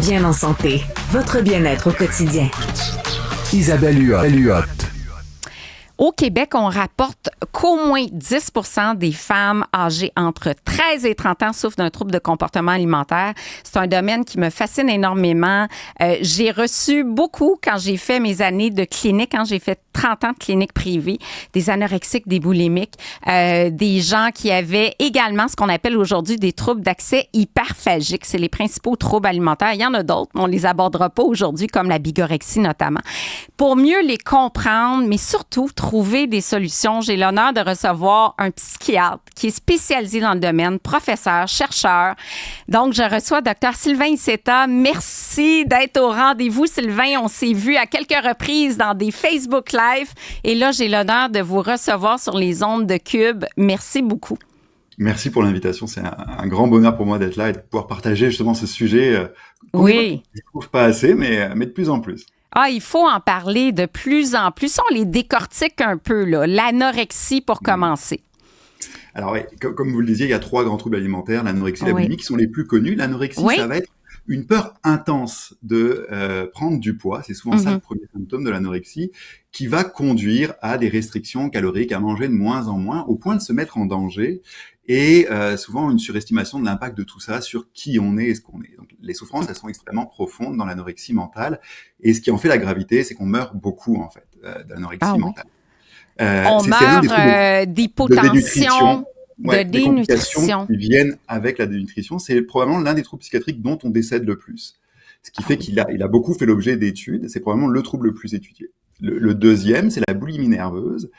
Bien en santé, votre bien-être au quotidien. Isabelle Huot. Au Québec, on rapporte qu'au moins 10 % des femmes âgées entre 13 et 30 ans souffrent d'un trouble de comportement alimentaire. C'est un domaine qui me fascine énormément. J'ai reçu beaucoup, quand j'ai fait mes années de clinique, quand j'ai fait 30 ans de clinique privée, des anorexiques, des boulimiques, des gens qui avaient également ce qu'on appelle aujourd'hui des troubles d'accès hyperphagique. C'est les principaux troubles alimentaires. Il y en a d'autres, mais on les abordera pas aujourd'hui, comme la bigorexie notamment. Pour mieux les comprendre, mais surtout trouver des solutions, j'ai l'honneur de recevoir un psychiatre qui est spécialisé dans le domaine, professeur, chercheur. Donc, je reçois Dr Sylvain Iceta. Merci d'être au rendez-vous, Sylvain. On s'est vu à quelques reprises dans des Facebook Live. Et là, j'ai l'honneur de vous recevoir sur les ondes de Cube. Merci beaucoup. Merci pour l'invitation. C'est un grand bonheur pour moi d'être là et de pouvoir partager justement ce sujet qu'on ne trouve pas assez, mais de plus en plus. Ah, il faut en parler de plus en plus. On les décortique un peu, là. L'anorexie pour commencer. Alors, oui, comme vous le disiez, il y a 3 grands troubles alimentaires, l'anorexie et la boulimie, qui sont les plus connus. L'anorexie, ça va être une peur intense de prendre du poids. C'est souvent ça le premier symptôme de l'anorexie, qui va conduire à des restrictions caloriques, à manger de moins en moins, au point de se mettre en danger. Et souvent une surestimation de l'impact de tout ça sur qui on est et ce qu'on est. Donc les souffrances, elles sont extrêmement profondes dans l'anorexie mentale. Et ce qui en fait la gravité, c'est qu'on meurt beaucoup en fait d'anorexie mentale. On meurt d'hypotension, de des complications qui viennent avec la dénutrition. C'est probablement l'un des troubles psychiatriques dont on décède le plus. Ce qui fait qu'il a beaucoup fait l'objet d'études. C'est probablement le trouble le plus étudié. Le deuxième, c'est la boulimie nerveuse,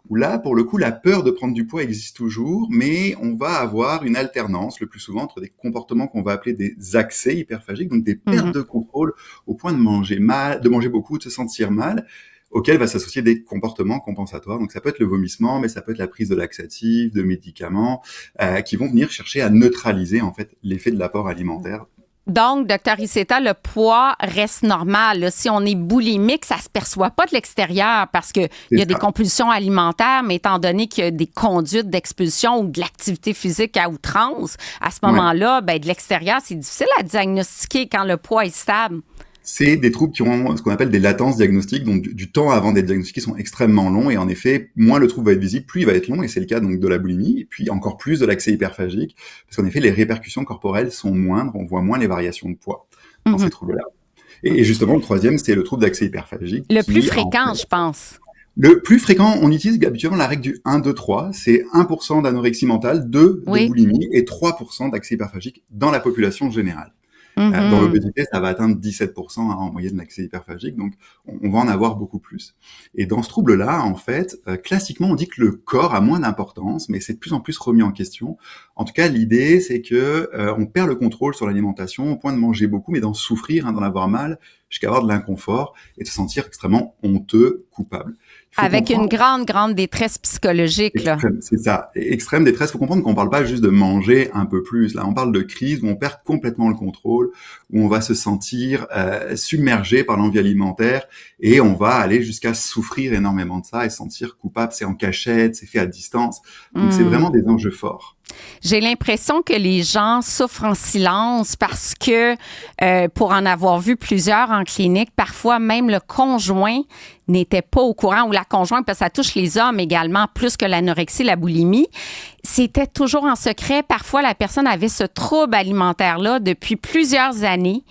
où là, pour le coup, la peur de prendre du poids existe toujours, mais on va avoir une alternance, le plus souvent, entre des comportements qu'on va appeler des accès hyperphagiques, donc des pertes de contrôle au point de manger mal, de manger beaucoup, de se sentir mal, auxquels va s'associer des comportements compensatoires. Donc ça peut être le vomissement, mais ça peut être la prise de laxatifs, de médicaments, qui vont venir chercher à neutraliser, en fait, l'effet de l'apport alimentaire. Donc, Dr Iceta, le poids reste normal. Là. Si on est boulimique, ça ne se perçoit pas de l'extérieur parce qu'il y a des compulsions alimentaires, mais étant donné qu'il y a des conduites d'expulsion ou de l'activité physique à outrance, à ce moment-là, de l'extérieur, c'est difficile à diagnostiquer quand le poids est stable. C'est des troubles qui ont ce qu'on appelle des latences diagnostiques, donc du temps avant d'être diagnostiqués sont extrêmement longs, et en effet, moins le trouble va être visible, plus il va être long, et c'est le cas donc de la boulimie, et puis encore plus de l'accès hyperphagique, parce qu'en effet, les répercussions corporelles sont moindres, on voit moins les variations de poids dans ces troubles-là. Et justement, le troisième, c'est le trouble d'accès hyperphagique. Le plus fréquent, je pense. Le plus fréquent, on utilise habituellement la règle du 1-2-3, c'est 1% d'anorexie mentale, 2 de boulimie, et 3% d'accès hyperphagique dans la population générale. Dans l'obésité, ça va atteindre 17% en moyenne d'accès hyperphagique, donc on va en avoir beaucoup plus. Et dans ce trouble-là, en fait, classiquement, on dit que le corps a moins d'importance, mais c'est de plus en plus remis en question. En tout cas, l'idée, c'est que on perd le contrôle sur l'alimentation au point de manger beaucoup, mais d'en souffrir, d'en avoir mal, jusqu'à avoir de l'inconfort et de se sentir extrêmement honteux, coupable. Avec une grande détresse psychologique. Là. C'est ça, extrême détresse. Il faut comprendre qu'on ne parle pas juste de manger un peu plus. Là, on parle de crise où on perd complètement le contrôle, où on va se sentir submergé par l'envie alimentaire et on va aller jusqu'à souffrir énormément de ça et se sentir coupable. C'est en cachette, c'est fait à distance. Donc, c'est vraiment des enjeux forts. J'ai l'impression que les gens souffrent en silence parce que, pour en avoir vu plusieurs en clinique, parfois même le conjoint n'était pas au courant, ou la conjointe, parce que ça touche les hommes également, plus que l'anorexie, la boulimie. C'était toujours en secret. Parfois, la personne avait ce trouble alimentaire-là depuis plusieurs années.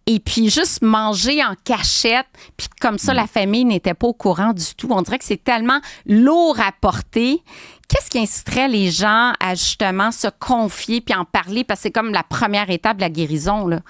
Et puis, juste manger en cachette, puis comme ça, la famille n'était pas au courant du tout. On dirait que c'est tellement lourd à porter. Qu'est-ce qui inciterait les gens à justement se confier puis en parler? Parce que c'est comme la première étape de la guérison, là.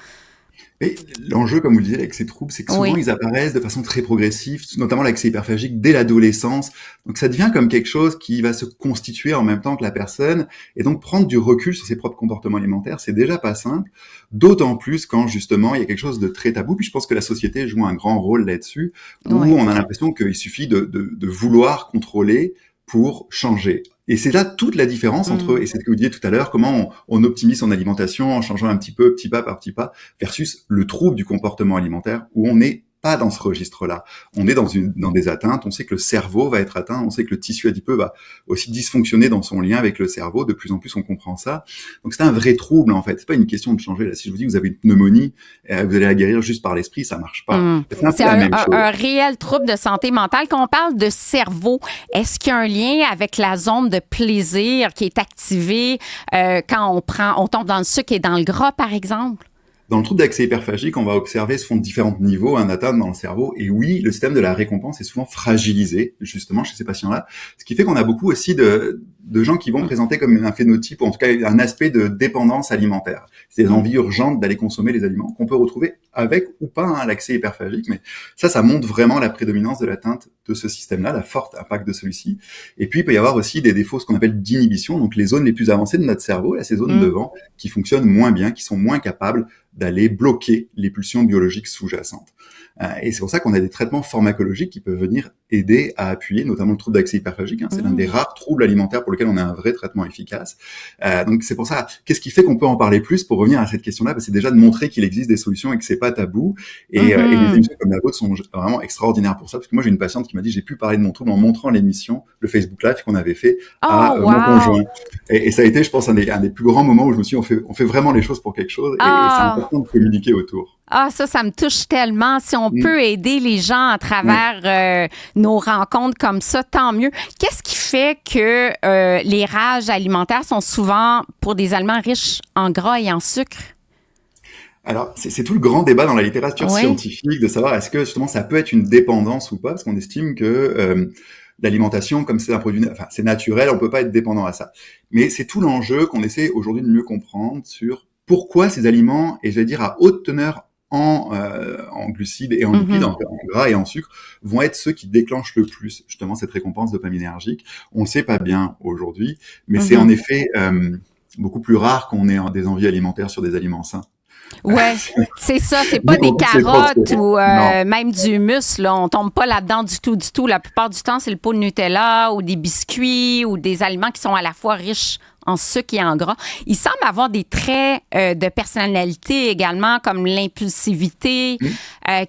Et l'enjeu, comme vous le disiez, avec ces troubles, c'est que souvent, ils apparaissent de façon très progressive, notamment l'accès hyperphagique dès l'adolescence. Donc, ça devient comme quelque chose qui va se constituer en même temps que la personne. Et donc, prendre du recul sur ses propres comportements alimentaires, c'est déjà pas simple. D'autant plus quand, justement, il y a quelque chose de très tabou. Puis, je pense que la société joue un grand rôle là-dessus, où on a l'impression qu'il suffit de vouloir contrôler pour changer. Et c'est là toute la différence entre, et c'est ce que vous disiez tout à l'heure, comment on optimise son alimentation en changeant un petit peu, petit pas par petit pas, versus le trouble du comportement alimentaire où on est pas dans ce registre-là. On est dans des atteintes, on sait que le cerveau va être atteint, on sait que le tissu adipeux va aussi dysfonctionner dans son lien avec le cerveau. De plus en plus, on comprend ça. Donc, c'est un vrai trouble, en fait. C'est pas une question de changer. Là, si je vous dis que vous avez une pneumonie, vous allez la guérir juste par l'esprit, ça marche pas. C'est un réel trouble de santé mentale. Quand on parle de cerveau, est-ce qu'il y a un lien avec la zone de plaisir qui est activée quand on tombe dans le sucre et dans le gras, par exemple? Dans le trouble d'accès hyperphagique, on va observer se font différents niveaux d'atteintes dans le cerveau. Et oui, le système de la récompense est souvent fragilisé, justement, chez ces patients-là. Ce qui fait qu'on a beaucoup aussi de gens qui vont présenter comme un phénotype, ou en tout cas un aspect de dépendance alimentaire. C'est des envies urgentes d'aller consommer les aliments qu'on peut retrouver avec ou pas l'accès hyperphagique. Mais ça montre vraiment la prédominance de l'atteinte de ce système-là, la forte impact de celui-ci. Et puis, il peut y avoir aussi des défauts, ce qu'on appelle d'inhibition, donc les zones les plus avancées de notre cerveau, là, ces zones devant, qui fonctionnent moins bien, qui sont moins capables d'aller bloquer les pulsions biologiques sous-jacentes. Et c'est pour ça qu'on a des traitements pharmacologiques qui peuvent venir aider à appuyer, notamment le trouble d'accès hyperphagique. C'est l'un des rares troubles alimentaires pour lesquels on a un vrai traitement efficace. Donc c'est pour ça, qu'est-ce qui fait qu'on peut en parler plus pour revenir à cette question-là? C'est déjà de montrer qu'il existe des solutions et que c'est pas tabou. Et les émissions comme la vôtre sont vraiment extraordinaires pour ça, parce que moi j'ai une patiente qui m'a dit j'ai pu parler de mon trouble en montrant l'émission, le Facebook Live qu'on avait fait à mon conjoint. Et ça a été, je pense, un des plus grands moments où je me suis dit on fait vraiment les choses pour quelque chose et c'est important de communiquer autour. Ça me touche tellement. Si on peut aider les gens à travers nos rencontres comme ça, tant mieux. Qu'est-ce qui fait que les rages alimentaires sont souvent pour des aliments riches en gras et en sucre? Alors, c'est tout le grand débat dans la littérature scientifique de savoir est-ce que justement ça peut être une dépendance ou pas, parce qu'on estime que l'alimentation, comme c'est un produit, c'est naturel, on peut pas être dépendant à ça. Mais c'est tout l'enjeu qu'on essaie aujourd'hui de mieux comprendre sur pourquoi ces aliments, et j'allais dire à haute teneur en glucides et en lipides, en gras et en sucre, vont être ceux qui déclenchent le plus justement cette récompense dopaminergique. On le sait pas bien aujourd'hui, mais c'est en effet beaucoup plus rare qu'on ait des envies alimentaires sur des aliments sains. Ouais, c'est ça. C'est pas des carottes ou même du hummus, là. On tombe pas là-dedans du tout. La plupart du temps, c'est le pot de Nutella ou des biscuits ou des aliments qui sont à la fois riches en sucre et en gras. Il semble avoir des traits de personnalité également, comme l'impulsivité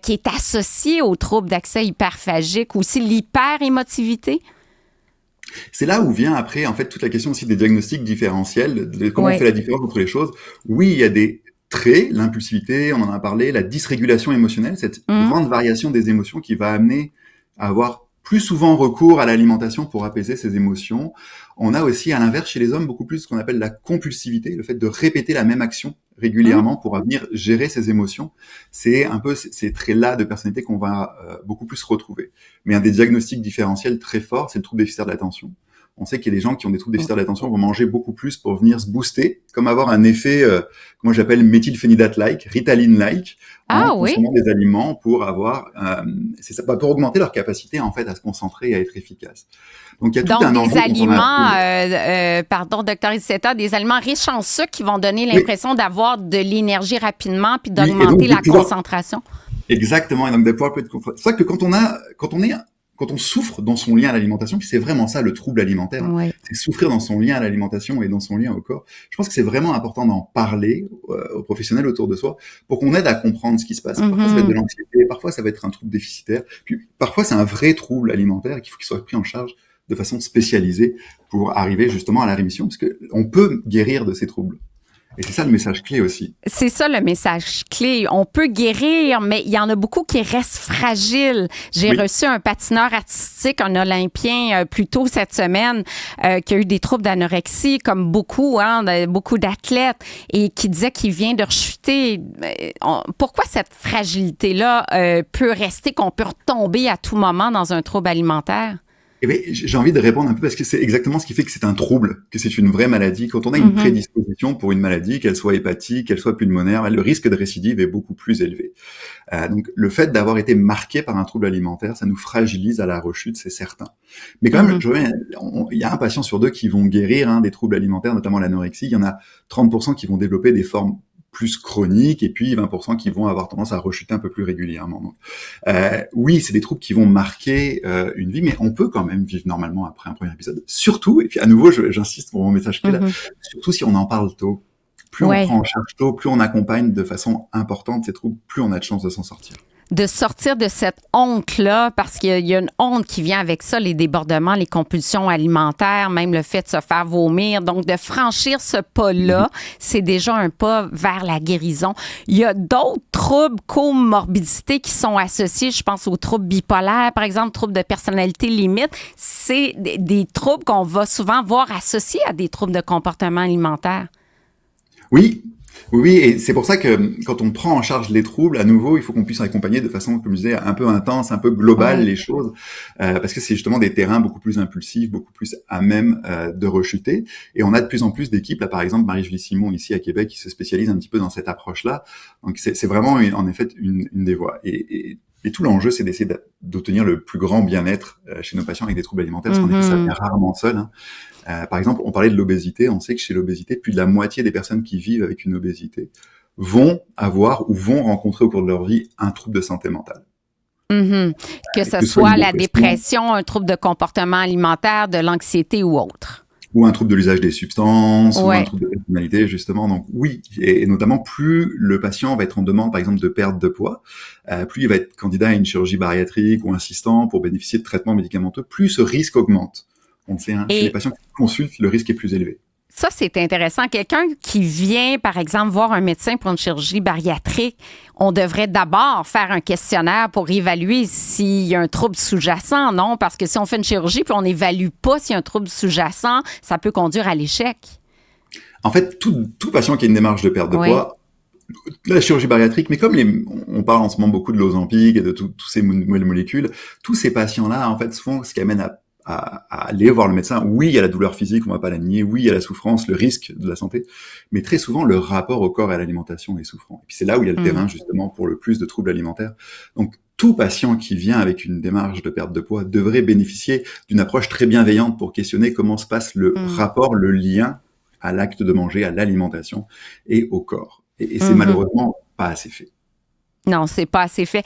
qui est associée aux troubles d'accès hyperphagique, aussi l'hyperémotivité. C'est là où vient après, en fait, toute la question aussi des diagnostics différentiels, de comment on fait la différence entre les choses. Oui, il y a des traits, l'impulsivité, on en a parlé, la dysrégulation émotionnelle, cette grande variation des émotions qui va amener à avoir plus souvent recours à l'alimentation pour apaiser ses émotions. On a aussi, à l'inverse, chez les hommes, beaucoup plus ce qu'on appelle la compulsivité, le fait de répéter la même action régulièrement pour venir gérer ses émotions. C'est un peu ces traits-là de personnalité qu'on va beaucoup plus retrouver. Mais un des diagnostics différentiels très forts, c'est le trouble déficitaire de l'attention. On sait qu'il y a des gens qui ont des troubles déficitaires d'attention vont manger beaucoup plus pour venir se booster, comme avoir un effet, comment j'appelle, méthylphénidate-like, Ritaline-like, en consommant des aliments pour avoir, pour augmenter leur capacité en fait à se concentrer et à être efficace. Donc il y a tout un enjeu. Donc des aliments, pardon, docteur Iceta, des aliments riches en sucre qui vont donner l'impression d'avoir de l'énergie rapidement puis d'augmenter la concentration. Exactement. Et donc de pouvoir être c'est pour ça que quand on souffre dans son lien à l'alimentation, puis c'est vraiment ça le trouble alimentaire, c'est souffrir dans son lien à l'alimentation et dans son lien au corps. Je pense que c'est vraiment important d'en parler aux professionnels autour de soi pour qu'on aide à comprendre ce qui se passe. Parfois ça va être de l'anxiété, parfois ça va être un trouble déficitaire, puis parfois c'est un vrai trouble alimentaire et qu'il faut qu'il soit pris en charge de façon spécialisée pour arriver justement à la rémission, parce que on peut guérir de ces troubles. Et c'est ça le message clé aussi. C'est ça le message clé. On peut guérir, mais il y en a beaucoup qui restent fragiles. J'ai reçu un patineur artistique, un Olympien, plus tôt cette semaine, qui a eu des troubles d'anorexie, comme beaucoup d'athlètes, et qui disait qu'il vient de rechuter. Pourquoi cette fragilité-là peut rester, qu'on peut retomber à tout moment dans un trouble alimentaire? Eh bien, j'ai envie de répondre un peu parce que c'est exactement ce qui fait que c'est un trouble, que c'est une vraie maladie. Quand on a une prédisposition pour une maladie, qu'elle soit hépatique, qu'elle soit pulmonaire, le risque de récidive est beaucoup plus élevé. Donc, le fait d'avoir été marqué par un trouble alimentaire, ça nous fragilise à la rechute, c'est certain. Mais quand même, il y a un patient sur deux qui vont guérir des troubles alimentaires, notamment l'anorexie. Il y en a 30% qui vont développer des formes plus chroniques, et puis 20% qui vont avoir tendance à rechuter un peu plus régulièrement. Donc, oui, c'est des troubles qui vont marquer une vie, mais on peut quand même vivre normalement après un premier épisode. Surtout, et puis à nouveau, j'insiste pour mon message clé là, surtout si on en parle tôt. Plus on prend en charge tôt, plus on accompagne de façon importante ces troubles, plus on a de chances de s'en sortir. de sortir de cette honte-là, parce qu'il y a une honte qui vient avec ça, les débordements, les compulsions alimentaires, même le fait de se faire vomir. Donc, de franchir ce pas-là, c'est déjà un pas vers la guérison. Il y a d'autres troubles, comorbidités qui sont associés, je pense aux troubles bipolaires, par exemple, troubles de personnalité limite. C'est des troubles qu'on va souvent voir associés à des troubles de comportement alimentaire. Oui, oui, et c'est pour ça que quand on prend en charge les troubles, à nouveau, il faut qu'on puisse accompagner de façon, comme je disais, un peu intense, un peu globale les choses, parce que c'est justement des terrains beaucoup plus impulsifs, beaucoup plus à même de rechuter. Et on a de plus en plus d'équipes, là par exemple Marie-Julie Simon ici à Québec, qui se spécialise un petit peu dans cette approche-là. Donc c'est vraiment en effet une des voies. Et tout l'enjeu, c'est d'essayer d'obtenir le plus grand bien-être chez nos patients avec des troubles alimentaires, parce qu'en effet, ça vient rarement seul. Hein. Par exemple, on parlait de l'obésité. On sait que chez l'obésité, plus de la moitié des personnes qui vivent avec une obésité vont avoir ou vont rencontrer au cours de leur vie un trouble de santé mentale. Que ce soit la dépression, un trouble de comportement alimentaire, de l'anxiété ou autre. Ou un trouble de l'usage des substances, ou un trouble de personnalité, justement. Donc oui, et notamment plus le patient va être en demande, par exemple, de perte de poids, plus il va être candidat à une chirurgie bariatrique ou insistant pour bénéficier de traitements médicamenteux, plus ce risque augmente. On le sait, hein, chez les patients qui consultent, le risque est plus élevé. Ça, c'est intéressant. Quelqu'un qui vient, par exemple, voir un médecin pour une chirurgie bariatrique, on devrait d'abord faire un questionnaire pour évaluer s'il y a un trouble sous-jacent, non? Parce que si on fait une chirurgie puis on n'évalue pas s'il y a un trouble sous-jacent, ça peut conduire à l'échec. En fait, tout patient qui a une démarche de perte de poids, la chirurgie bariatrique, mais comme on parle en ce moment beaucoup de l'Ozempic et de tous ces molécules, tous ces patients-là, en fait, souvent, ce qui amène à aller voir le médecin. Oui, il y a la douleur physique, on va pas la nier. Oui, il y a la souffrance, le risque de la santé. Mais très souvent, le rapport au corps et à l'alimentation est souffrant. Et puis c'est là où il y a le terrain, justement, pour le plus de troubles alimentaires. Donc, tout patient qui vient avec une démarche de perte de poids devrait bénéficier d'une approche très bienveillante pour questionner comment se passe le rapport, le lien à l'acte de manger, à l'alimentation et au corps. Et c'est malheureusement pas assez fait. Non, c'est pas assez fait.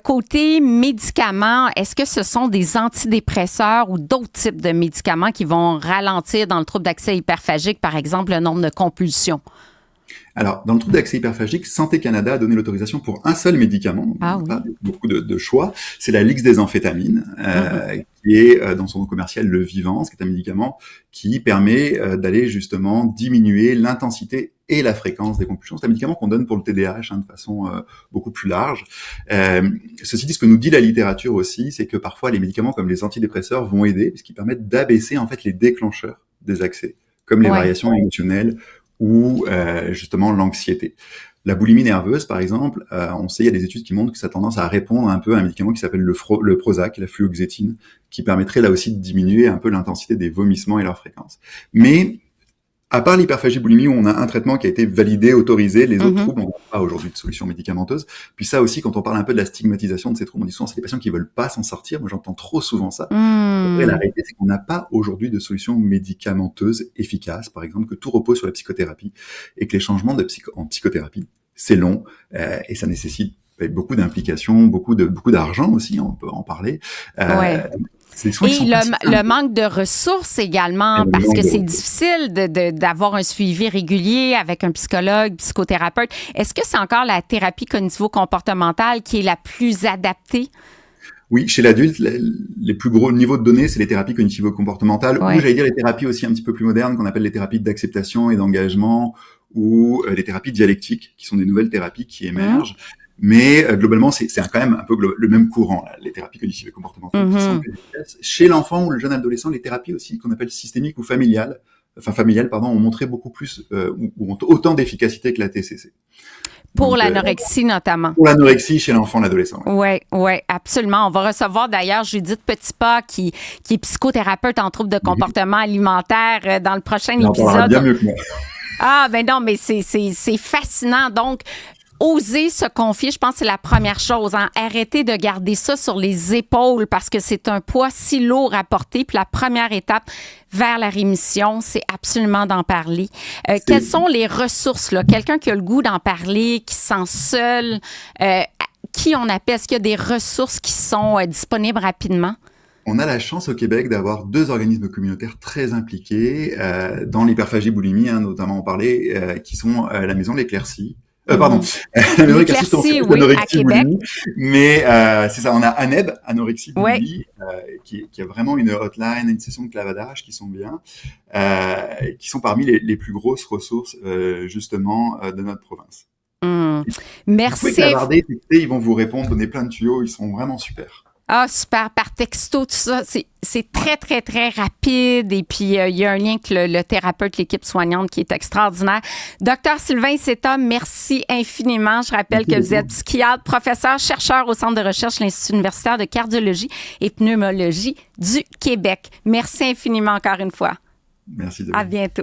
Côté médicaments, est-ce que ce sont des antidépresseurs ou d'autres types de médicaments qui vont ralentir dans le trouble d'accès hyperphagique, par exemple, le nombre de compulsions? Alors, dans le trouble d'accès hyperphagique, Santé Canada a donné l'autorisation pour un seul médicament, pas beaucoup de choix, c'est la lixdésamphétamine, qui est dans son nom commercial le Vivance, qui est un médicament qui permet d'aller justement diminuer l'intensité et la fréquence des compulsions. C'est un médicament qu'on donne pour le TDAH de façon beaucoup plus large. Ceci dit, ce que nous dit la littérature aussi, c'est que parfois les médicaments comme les antidépresseurs vont aider, puisqu'ils permettent d'abaisser en fait les déclencheurs des accès, comme les variations émotionnelles ou justement l'anxiété. La boulimie nerveuse, par exemple, on sait, il y a des études qui montrent que ça a tendance à répondre un peu à un médicament qui s'appelle le Prozac, la fluoxétine, qui permettrait là aussi de diminuer un peu l'intensité des vomissements et leur fréquence. Mais à part l'hyperphagie boulimie où on a un traitement qui a été validé, autorisé, les autres troubles, on n'a pas aujourd'hui de solution médicamenteuse. Puis ça aussi, quand on parle un peu de la stigmatisation de ces troubles, on dit souvent c'est des patients qui veulent pas s'en sortir. Moi, j'entends trop souvent ça. Après, la réalité, c'est qu'on n'a pas aujourd'hui de solution médicamenteuse efficace, par exemple, que tout repose sur la psychothérapie et que les changements en psychothérapie, c'est long et ça nécessite beaucoup d'implications, beaucoup d'argent aussi, on peut en parler. Et le manque de ressources également, parce que c'est difficile d'avoir un suivi régulier avec un psychologue, psychothérapeute. Est-ce que c'est encore la thérapie cognitivo-comportementale qui est la plus adaptée? Oui, chez l'adulte, les plus gros niveaux de données, c'est les thérapies cognitivo-comportementales, ou j'allais dire les thérapies aussi un petit peu plus modernes, qu'on appelle les thérapies d'acceptation et d'engagement, ou les thérapies dialectiques, qui sont des nouvelles thérapies qui émergent. Mais globalement, c'est quand même un peu le même courant, là, les thérapies cognitives et comportementales qui sont plus efficaces. Chez l'enfant ou le jeune adolescent, les thérapies aussi qu'on appelle systémiques ou familiales, ont montré beaucoup plus, ou ont autant d'efficacité que la TCC. Pour l'anorexie notamment. Pour l'anorexie chez l'enfant, l'adolescent. Oui, absolument. On va recevoir d'ailleurs Judith Petitpas, qui est psychothérapeute en troubles de comportement alimentaire dans le prochain épisode. Bien mieux que moi. Ah, ben non, mais c'est fascinant. Donc, oser se confier, je pense que c'est la première chose. Hein? Arrêter de garder ça sur les épaules parce que c'est un poids si lourd à porter. Puis la première étape vers la rémission, c'est absolument d'en parler. Quelles sont les ressources, là? Quelqu'un qui a le goût d'en parler, qui se sent seul, qui on appelle? Est-ce qu'il y a des ressources qui sont disponibles rapidement? On a la chance au Québec d'avoir 2 organismes communautaires très impliqués dans l'hyperphagie boulimie, notamment on parlait, qui sont la Maison de l'Éclaircie, Pardon, L'éclaircie, oui, à Québec. boulimie. Mais c'est ça, on a ANEB, anorexie boulimie, qui a vraiment une hotline, une session de clavardage qui sont bien, qui sont parmi les plus grosses ressources justement de notre province. Merci. Vous pouvez clavarder, texter, ils vont vous répondre, donner plein de tuyaux, ils sont vraiment super. Ah, super. Par texto, tout ça, c'est très, très, très rapide. Et puis, il y a un lien avec le thérapeute, l'équipe soignante qui est extraordinaire. Docteur Sylvain Seta, merci infiniment. Je rappelle que vous êtes psychiatre, professeur, chercheur au Centre de recherche de l'Institut universitaire de cardiologie et pneumologie du Québec. Merci infiniment encore une fois. Merci. À bientôt.